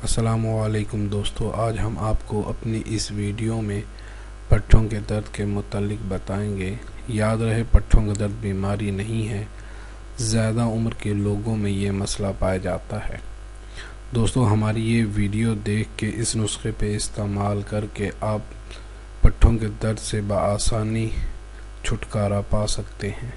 अस्सलामुअलैकुम दोस्तों, आज हम आपको अपनी इस वीडियो में पट्ठों के दर्द के मुतालिक बताएंगे। याद रहे, पट्ठों का दर्द बीमारी नहीं है, ज़्यादा उम्र के लोगों में ये मसला पाया जाता है। दोस्तों, हमारी ये वीडियो देख के इस नुस्खे पे इस्तेमाल करके आप पट्ठों के दर्द से बआसानी छुटकारा पा सकते हैं।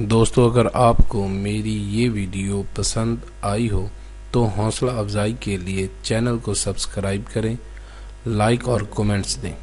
दोस्तों, अगर आपको मेरी ये वीडियो पसंद आई हो तो हौसला अफजाई के लिए चैनल को सब्सक्राइब करें, लाइक और कमेंट्स दें।